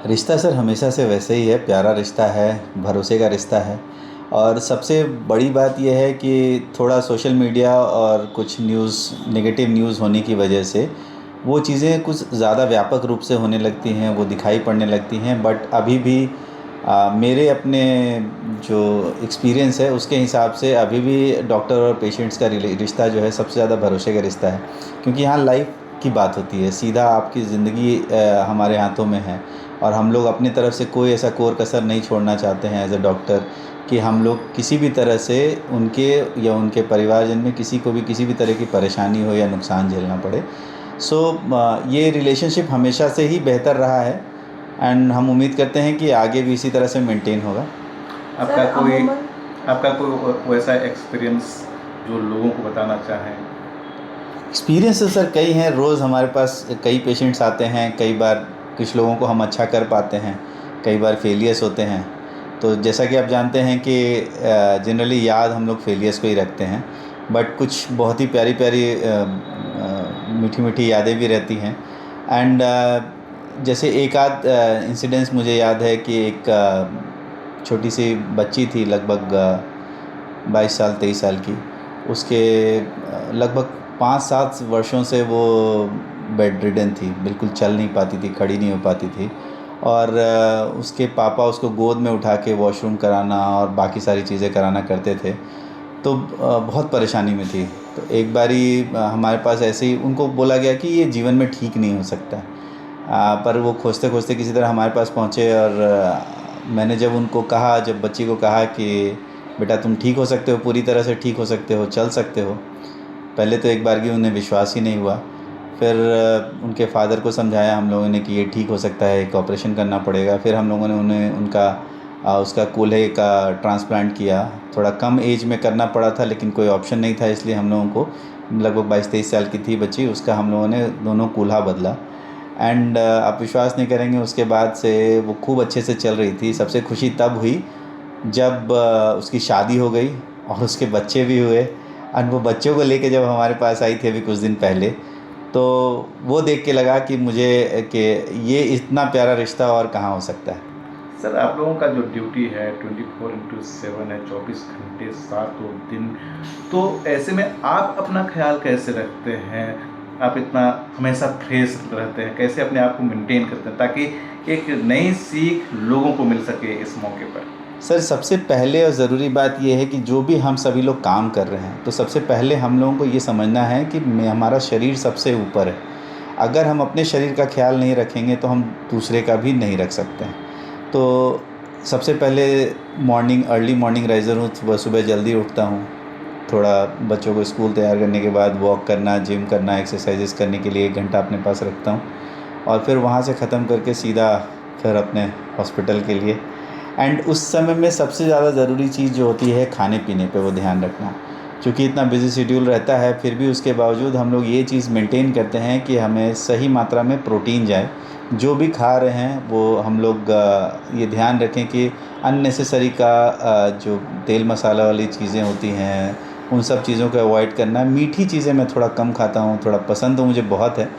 रिश्ता सर हमेशा से वैसे ही है, प्यारा रिश्ता है, भरोसे का रिश्ता है। और सबसे बड़ी बात ये है कि थोड़ा सोशल मीडिया और कुछ न्यूज़ नेगेटिव न्यूज़ होने की वजह से वो चीज़ें कुछ ज़्यादा व्यापक रूप से होने लगती हैं, वो दिखाई पड़ने लगती हैं। बट अभी भी मेरे अपने जो एक्सपीरियंस है उसके हिसाब से अभी भी डॉक्टर और पेशेंट्स का रिश्ता जो है सबसे ज़्यादा भरोसे का रिश्ता है। क्योंकि यहाँ लाइफ की बात होती है, सीधा आपकी ज़िंदगी हमारे हाथों में है। और हम लोग अपनी तरफ से कोई ऐसा कोर कसर नहीं छोड़ना चाहते हैं एज अ डॉक्टर कि हम लोग किसी भी तरह से उनके या उनके परिवारजन में किसी को भी किसी भी तरह की परेशानी हो या नुकसान झेलना पड़े। सो ये रिलेशनशिप हमेशा से ही बेहतर रहा है एंड हम उम्मीद करते हैं कि आगे भी इसी तरह से मेंटेन होगा। आपका सर कोई अमूमन आपका कोई वैसा एक्सपीरियंस जो लोगों को बताना चाहें? एक्सपीरियंस सर कई हैं, रोज़ हमारे पास कई पेशेंट्स आते हैं। कई बार कुछ लोगों को हम अच्छा कर पाते हैं, कई बार फेलियर्स होते हैं। तो जैसा कि आप जानते हैं कि जनरली याद हम लोग फेलियर्स को ही रखते हैं, बट कुछ बहुत ही प्यारी प्यारी मीठी मीठी यादें भी रहती हैं। एंड जैसे एक आध इंसिडेंस मुझे याद है कि एक छोटी सी बच्ची थी, लगभग 22 साल 23 साल की। उसके लगभग 5-7 वर्षों से वो बेड रिडन थी, बिल्कुल चल नहीं पाती थी, खड़ी नहीं हो पाती थी। और उसके पापा उसको गोद में उठा के वॉशरूम कराना और बाकी सारी चीज़ें कराना करते थे। तो बहुत परेशानी में थी। तो एक बारी हमारे पास ऐसे ही उनको बोला गया कि ये जीवन में ठीक नहीं हो सकता। पर वो खोजते खोजते किसी तरह हमारे पास पहुँचे। और मैंने जब उनको कहा, जब बच्ची को कहा कि बेटा तुम ठीक हो सकते हो, पूरी तरह से ठीक हो सकते हो, चल सकते हो। पहले तो एक बार भी उन्हें विश्वास ही नहीं हुआ। फिर उनके फादर को समझाया हम लोगों ने कि ये ठीक हो सकता है, एक ऑपरेशन करना पड़ेगा। फिर हम लोगों ने उन्हें उसका कूल्हे का ट्रांसप्लांट किया। थोड़ा कम एज में करना पड़ा था, लेकिन कोई ऑप्शन नहीं था, इसलिए हम लोगों को, लगभग 22-23 साल की थी बच्ची, उसका हम लोगों ने दोनों कूल्हा बदला। एंड आप विश्वास नहीं करेंगे, उसके बाद से वो खूब अच्छे से चल रही थी। सबसे खुशी तब हुई जब उसकी शादी हो गई और उसके बच्चे भी हुए। और वो बच्चों को लेके जब हमारे पास आई थी अभी कुछ दिन पहले, तो वो देख के लगा कि मुझे कि ये इतना प्यारा रिश्ता और कहाँ हो सकता है। सर, आप लोगों का जो ड्यूटी है 24/7 है, 24 घंटे 7 दिन। तो ऐसे में आप अपना ख्याल कैसे रखते हैं? आप इतना हमेशा फ्रेश रहते हैं, कैसे अपने आप को मेंटेन करते हैं ताकि एक नई सीख लोगों को मिल सके इस मौके पर? सर सबसे पहले और ज़रूरी बात ये है कि जो भी हम सभी लोग काम कर रहे हैं, तो सबसे पहले हम लोगों को ये समझना है कि हमारा शरीर सबसे ऊपर है। अगर हम अपने शरीर का ख्याल नहीं रखेंगे तो हम दूसरे का भी नहीं रख सकते हैं। तो सबसे पहले अर्ली मॉर्निंग राइज़र हूँ, सुबह सुबह जल्दी उठता हूँ। थोड़ा बच्चों को स्कूल तैयार करने के बाद वॉक करना, जिम करना, एक्सरसाइजेस करने के लिए 1 घंटा अपने पास रखता हूँ। और फिर वहाँ से ख़त्म करके सीधा फिर अपने हॉस्पिटल के लिए। एंड उस समय में सबसे ज़्यादा ज़रूरी चीज़ जो होती है खाने पीने पे वो ध्यान रखना। क्योंकि इतना बिज़ी शेड्यूल रहता है, फिर भी उसके बावजूद हम लोग ये चीज़ मेंटेन करते हैं कि हमें सही मात्रा में प्रोटीन जाए। जो भी खा रहे हैं वो हम लोग ये ध्यान रखें कि अननेसेसरी जो तेल मसाला वाली चीज़ें होती हैं उन सब चीज़ों को अवॉइड करना। मीठी चीज़ें मैं थोड़ा कम खाता हूँ, थोड़ा पसंद तो मुझे बहुत है,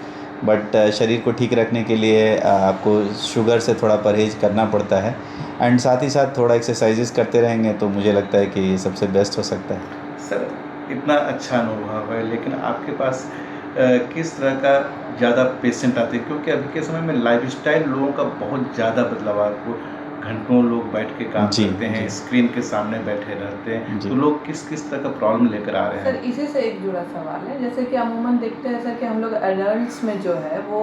बट शरीर को ठीक रखने के लिए आपको शुगर से थोड़ा परहेज़ करना पड़ता है। एंड साथ ही साथ थोड़ा एक्सरसाइजेस करते रहेंगे तो मुझे लगता है कि ये सबसे बेस्ट हो सकता है। सर, इतना अच्छा अनुभव है, लेकिन आपके पास किस तरह का ज़्यादा पेशेंट आते हैं? क्योंकि अभी के समय में लाइफ़स्टाइल लोगों का बहुत ज़्यादा बदलाव है। आपको घंटों लोग बैठ के काम जी करते हैं, जी स्क्रीन के सामने बैठे रहते हैं। जी। तो लोग किस किस तरह का प्रॉब्लम लेकर आ रहे सर हैं? इसी से एक जुड़ा सवाल है, जैसे कि अमूमन देखते हैं सर कि हम लोग एडल्ट्स में जो है वो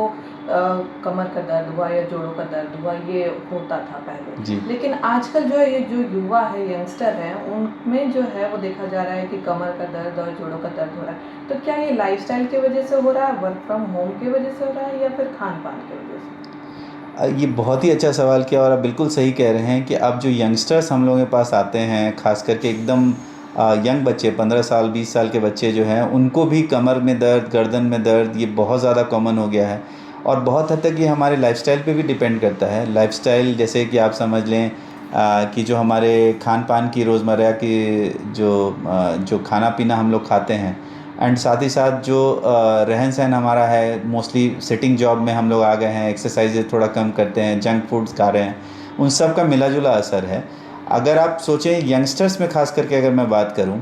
कमर का दर्द हुआ या जोड़ों का दर्द हुआ, ये होता था पहले। जी। लेकिन आजकल जो है ये जो युवा है, यंगस्टर हैं, उनमें जो है वो देखा जा रहा है कि कमर का दर्द और जोड़ों का दर्द हो रहा है। तो क्या ये लाइफस्टाइल की वजह से हो रहा है, वर्क फ्रॉम होम की वजह से हो रहा है, या फिर खान पान की वजह से? ये बहुत ही अच्छा सवाल किया और आप बिल्कुल सही कह रहे हैं कि अब जो यंगस्टर्स हम लोगों के पास आते हैं, ख़ास करके एकदम यंग बच्चे, 15 साल 20 साल के बच्चे जो हैं, उनको भी कमर में दर्द, गर्दन में दर्द, ये बहुत ज़्यादा कॉमन हो गया है। और बहुत हद तक ये हमारे लाइफ़स्टाइल पे भी डिपेंड करता है। लाइफ़स्टाइल जैसे कि आप समझ लें कि जो हमारे खान पान की रोज़मर्रा की जो खाना पीना हम लोग खाते हैं, एंड साथ ही साथ जो रहन सहन हमारा है, मोस्टली सिटिंग जॉब में हम लोग आ गए हैं, एक्सरसाइजेज थोड़ा कम करते हैं, जंक फूड्स खा रहे हैं, उन सब का मिला जुला असर है। अगर आप सोचें यंगस्टर्स में ख़ास करके अगर मैं बात करूं,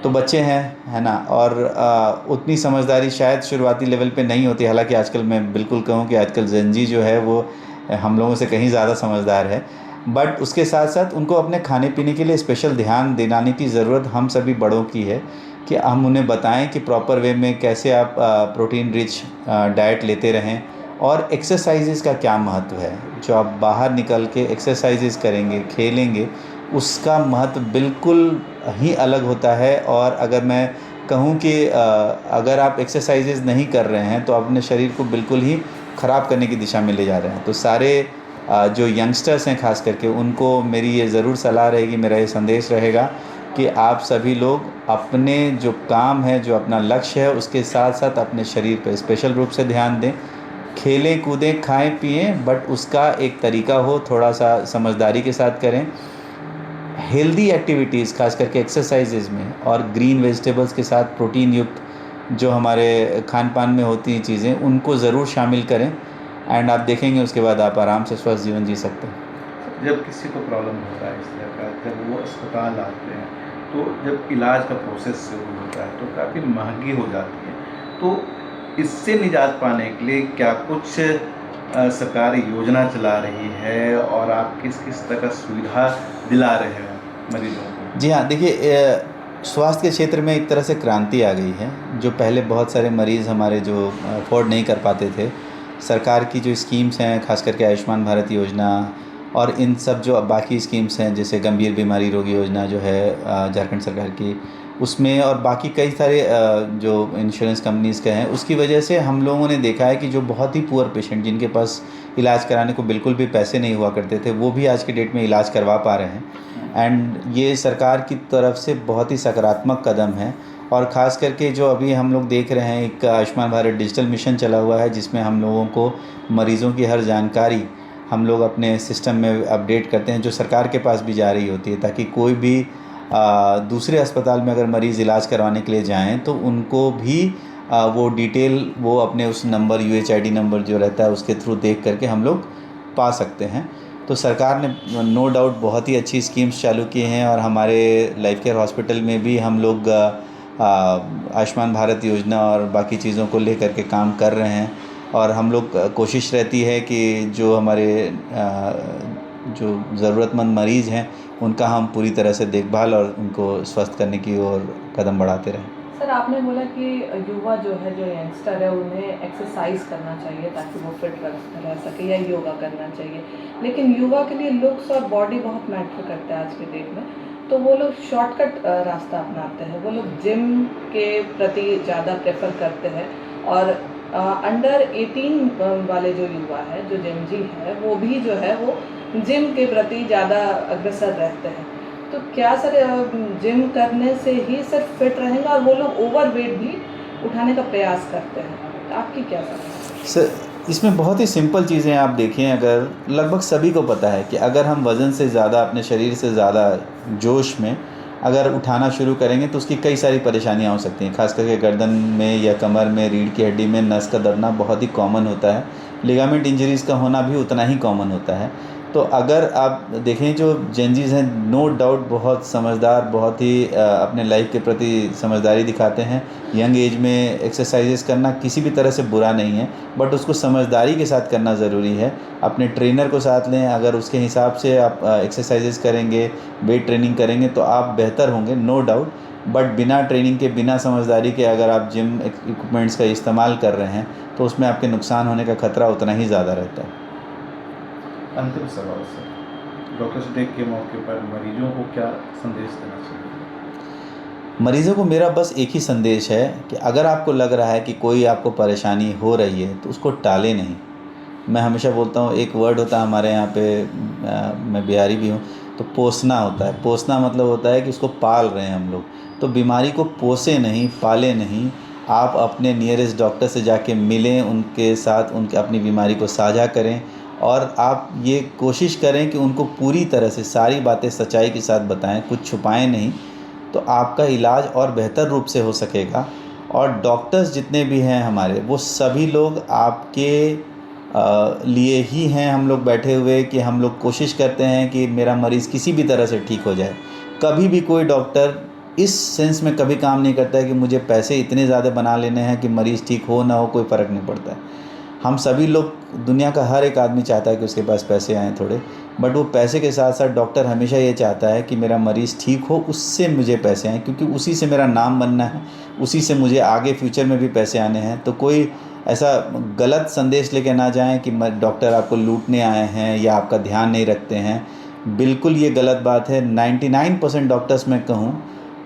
तो बच्चे हैं, है ना, और उतनी समझदारी शायद शुरुआती लेवल पे नहीं होती। हालांकि आजकल मैं बिल्कुल कहूँ कि आजकल जेनजी जो है वो हम लोगों से कहीं ज़्यादा समझदार है, बट उसके साथ साथ उनको अपने खाने पीने के लिए स्पेशल ध्यान दिलाने की ज़रूरत हम सभी बड़ों की है कि हम उन्हें बताएं कि प्रॉपर वे में कैसे आप प्रोटीन रिच डाइट लेते रहें, और एक्सरसाइजेज़ का क्या महत्व है। जो आप बाहर निकल के एक्सरसाइजेज़ करेंगे, खेलेंगे, उसका महत्व बिल्कुल ही अलग होता है। और अगर मैं कहूँ कि अगर आप एक्सरसाइजेज़ नहीं कर रहे हैं तो अपने शरीर को बिल्कुल ही ख़राब करने की दिशा में ले जा रहे हैं। तो सारे जो यंगस्टर्स हैं ख़ास करके, उनको मेरी ये ज़रूर सलाह रहेगी, मेरा ये संदेश रहेगा कि आप सभी लोग अपने जो काम है, जो अपना लक्ष्य है, उसके साथ साथ अपने शरीर पर स्पेशल रूप से ध्यान दें। खेलें कूदें खाएं पिएं, बट उसका एक तरीका हो, थोड़ा सा समझदारी के साथ करें। हेल्दी एक्टिविटीज़ खास करके एक्सरसाइजेज़ में, और ग्रीन वेजिटेबल्स के साथ प्रोटीन युक्त जो हमारे खान पान में होती हैं चीज़ें, उनको ज़रूर शामिल करें। एंड आप देखेंगे उसके बाद आप आराम से स्वस्थ जीवन जी सकते हैं। जब किसी को प्रॉब्लम होता है इस तरह का, जब वो अस्पताल आते हैं, तो जब इलाज का प्रोसेस शुरू होता है तो काफ़ी महंगी हो जाती है। तो इससे निजात पाने के लिए क्या कुछ सरकार योजना चला रही है, और आप किस किस तरह का सुविधा दिला रहे हैं मरीजों को? जी हाँ, देखिए स्वास्थ्य के क्षेत्र में एक तरह से क्रांति आ गई है। जो पहले बहुत सारे मरीज़ हमारे जो अफोर्ड नहीं कर पाते थे, सरकार की जो स्कीम्स हैं, खास करके आयुष्मान भारत योजना और इन सब जो बाकी स्कीम्स हैं, जैसे गंभीर बीमारी रोग योजना जो है झारखंड सरकार की, उसमें और बाकी कई सारे जो इंश्योरेंस कंपनीज़ के हैं, उसकी वजह से हम लोगों ने देखा है कि जो बहुत ही पुअर पेशेंट, जिनके पास इलाज कराने को बिल्कुल भी पैसे नहीं हुआ करते थे, वो भी आज के डेट में इलाज करवा पा रहे हैं। एंड ये सरकार की तरफ से बहुत ही सकारात्मक कदम है। और ख़ास करके जो अभी हम लोग देख रहे हैं, एक आयुष्मान भारत डिजिटल मिशन चला हुआ है, जिसमें हम लोगों को मरीज़ों की हर जानकारी हम लोग अपने सिस्टम में अपडेट करते हैं, जो सरकार के पास भी जा रही होती है, ताकि कोई भी दूसरे अस्पताल में अगर मरीज़ इलाज करवाने के लिए जाएं तो उनको भी वो डिटेल वो अपने उस नंबर, UHID नंबर जो रहता है, उसके थ्रू देख करके हम लोग पा सकते हैं। तो सरकार ने नो डाउट बहुत ही अच्छी स्कीम्स चालू की हैं, और हमारे लाइफ केयर हॉस्पिटल में भी हम लोग आयुष्मान भारत योजना और बाकी चीज़ों को लेकर के काम कर रहे हैं। और हम लोग कोशिश रहती है कि जो हमारे जो ज़रूरतमंद मरीज़ हैं, उनका हम पूरी तरह से देखभाल और उनको स्वस्थ करने की ओर कदम बढ़ाते रहें। सर, आपने बोला कि युवा जो है, जो यंगस्टर है, उन्हें एक्सरसाइज करना चाहिए ताकि वो फिट रह सके, या योगा करना चाहिए। लेकिन युवा के लिए लुक्स और बॉडी बहुत मैटर करता है आज के डेट में। तो वो लोग शॉर्टकट रास्ता अपनाते हैं, वो लोग जिम के प्रति ज़्यादा प्रेफर करते हैं। और अंडर 18 वाले जो युवा है, जो जेनजी है, वो भी जो है वो जिम के प्रति ज़्यादा अग्रसर रहते हैं। तो क्या सर जिम करने से ही सिर्फ फिट रहेंगे, और वो लोग ओवरवेट भी उठाने का प्रयास करते हैं? तो आपकी क्या सलाह है? सर, इसमें बहुत ही सिंपल चीज़ें आप देखें, अगर लगभग सभी को पता है कि अगर हम वज़न से ज़्यादा, अपने शरीर से ज़्यादा जोश में अगर उठाना शुरू करेंगे तो उसकी कई सारी परेशानियां हो सकती हैं। खास करके गर्दन में या कमर में, रीढ़ की हड्डी में नस का दबना बहुत ही कॉमन होता है। लिगामेंट इंजरीज़ का होना भी उतना ही कॉमन होता है। तो अगर आप देखें, जो जेनजीज़ हैं, नो डाउट बहुत समझदार, बहुत ही अपने लाइफ के प्रति समझदारी दिखाते हैं। यंग एज में एक्सरसाइजेस करना किसी भी तरह से बुरा नहीं है, बट उसको समझदारी के साथ करना ज़रूरी है। अपने ट्रेनर को साथ लें, अगर उसके हिसाब से आप एक्सरसाइजेस करेंगे, वेट ट्रेनिंग करेंगे, तो आप बेहतर होंगे, नो डाउट। बट बिना ट्रेनिंग के, बिना समझदारी के अगर आप जिम इक्विपमेंट्स का इस्तेमाल कर रहे हैं तो उसमें आपके नुकसान होने का खतरा उतना ही ज़्यादा रहता है। अंतिम सवाल सर, डॉक्टर्स डे के मौके पर मरीजों को क्या संदेश देना चाहिए? मरीज़ों को मेरा बस एक ही संदेश है कि अगर आपको लग रहा है कि कोई आपको परेशानी हो रही है तो उसको टालें नहीं। मैं हमेशा बोलता हूँ, एक वर्ड होता है हमारे यहाँ पे, मैं बिहारी भी हूँ, तो पोसना होता है। पोसना मतलब होता है कि उसको पाल रहे हैं हम लोग। तो बीमारी को पोसे नहीं, पाले नहीं। आप अपने नियरेस्ट डॉक्टर से जाके मिलें, उनके साथ उनके अपनी बीमारी को साझा करें, और आप ये कोशिश करें कि उनको पूरी तरह से सारी बातें सच्चाई के साथ बताएं, कुछ छुपाएं नहीं। तो आपका इलाज और बेहतर रूप से हो सकेगा। और डॉक्टर्स जितने भी हैं हमारे, वो सभी लोग आपके लिए ही हैं हम लोग बैठे हुए, कि हम लोग कोशिश करते हैं कि मेरा मरीज़ किसी भी तरह से ठीक हो जाए। कभी भी कोई डॉक्टर इस सेंस में कभी काम नहीं करता है कि मुझे पैसे इतने ज़्यादा बना लेने हैं कि मरीज़ ठीक हो ना हो कोई फ़र्क नहीं पड़ता है। हम सभी लोग, दुनिया का हर एक आदमी चाहता है कि उसके पास पैसे आएँ थोड़े, बट वो पैसे के साथ साथ डॉक्टर हमेशा ये चाहता है कि मेरा मरीज़ ठीक हो, उससे मुझे पैसे आएँ, क्योंकि उसी से मेरा नाम बनना है, उसी से मुझे आगे फ्यूचर में भी पैसे आने हैं। तो कोई ऐसा गलत संदेश लेके ना जाएँ कि डॉक्टर आपको लूटने आए हैं या आपका ध्यान नहीं रखते हैं। बिल्कुल ये गलत बात है। 99% डॉक्टर्स मैं कहूँ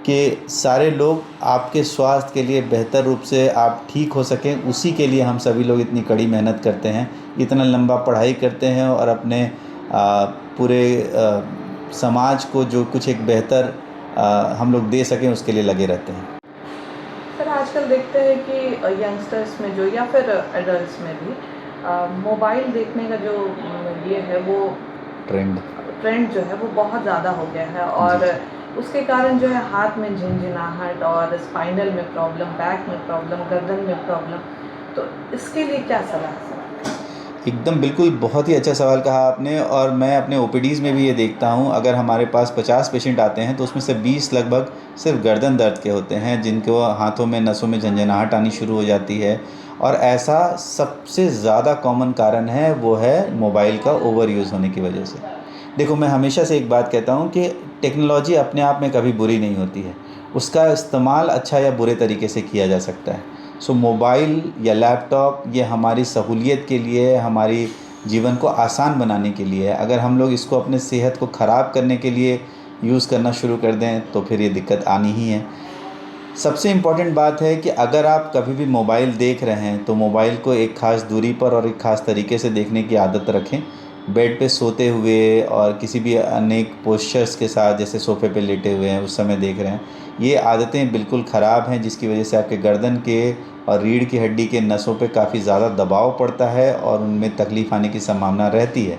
कि सारे लोग आपके स्वास्थ्य के लिए बेहतर रूप से आप ठीक हो सकें, उसी के लिए हम सभी लोग इतनी कड़ी मेहनत करते हैं, इतना लंबा पढ़ाई करते हैं और अपने पूरे समाज को जो कुछ एक बेहतर हम लोग दे सकें उसके लिए लगे रहते हैं। सर आजकल देखते हैं कि यंगस्टर्स में जो या फिर एडल्ट्स में भी मोबाइल देखने का जो ये है वो ट्रेंड जो है वो बहुत ज़्यादा हो गया है, और उसके कारण जो है हाथ में झिनझिनाहट और स्पाइनल में प्रॉब्लम, बैक में प्रॉब्लम, गर्दन में प्रॉब्लम, तो इसके लिए क्या सलाह है सर? एकदम बिल्कुल, बहुत ही अच्छा सवाल कहा आपने। और मैं अपने ओपीडीज़ में भी ये देखता हूँ, अगर हमारे पास 50 पेशेंट आते हैं तो उसमें से 20 लगभग सिर्फ गर्दन दर्द के होते हैं, जिनको हाथों में नसों में झंझनाहट आनी शुरू हो जाती है। और ऐसा सबसे ज़्यादा कॉमन कारण है वो है मोबाइल का ओवर यूज़ होने की वजह से। देखो, मैं हमेशा से एक बात कहता हूँ कि टेक्नोलॉजी अपने आप में कभी बुरी नहीं होती है, उसका इस्तेमाल अच्छा या बुरे तरीके से किया जा सकता है। सो मोबाइल या लैपटॉप ये हमारी सहूलियत के लिए, हमारी जीवन को आसान बनाने के लिए है। अगर हम लोग इसको अपने सेहत को ख़राब करने के लिए यूज़ करना शुरू कर दें तो फिर ये दिक्कत आनी ही है। सबसे इम्पॉर्टेंट बात है कि अगर आप कभी भी मोबाइल देख रहे हैं तो मोबाइल को एक ख़ास दूरी पर और एक ख़ास तरीके से देखने की आदत रखें। बेड पे सोते हुए और किसी भी अनेक पोस्चर्स के साथ, जैसे सोफ़े पे लेटे हुए हैं उस समय देख रहे हैं, ये आदतें बिल्कुल ख़राब हैं, जिसकी वजह से आपके गर्दन के और रीढ़ की हड्डी के नसों पे काफ़ी ज़्यादा दबाव पड़ता है और उनमें तकलीफ़ आने की संभावना रहती है।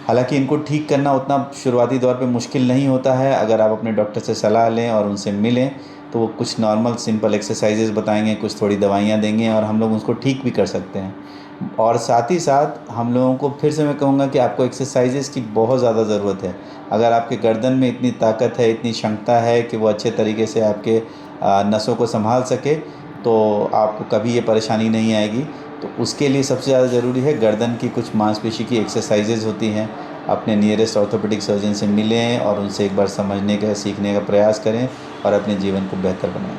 हालांकि इनको ठीक करना उतना शुरुआती दौर पे मुश्किल नहीं होता है। अगर आप अपने डॉक्टर से सलाह लें और उनसे मिलें तो वो कुछ नॉर्मल सिंपल एक्सरसाइजेज़ बताएंगे, कुछ थोड़ी दवाइयाँ देंगे और हम लोग उसको ठीक भी कर सकते हैं। और साथ ही साथ हम लोगों को, फिर से मैं कहूँगा कि आपको एक्सरसाइजेज़ की बहुत ज़्यादा ज़रूरत है। अगर आपके गर्दन में इतनी ताकत है, इतनी क्षमता है कि वो अच्छे तरीके से आपके नसों को संभाल सके, तो आपको कभी ये परेशानी नहीं आएगी। तो उसके लिए सबसे ज़्यादा ज़रूरी है, गर्दन की कुछ मांसपेशी की एक्सरसाइजेज़ होती हैं। अपने नियरेस्ट ऑर्थोपेडिक सर्जन से मिलें और उनसे एक बार समझने का, सीखने का प्रयास करें और अपने जीवन को बेहतर बनाएं।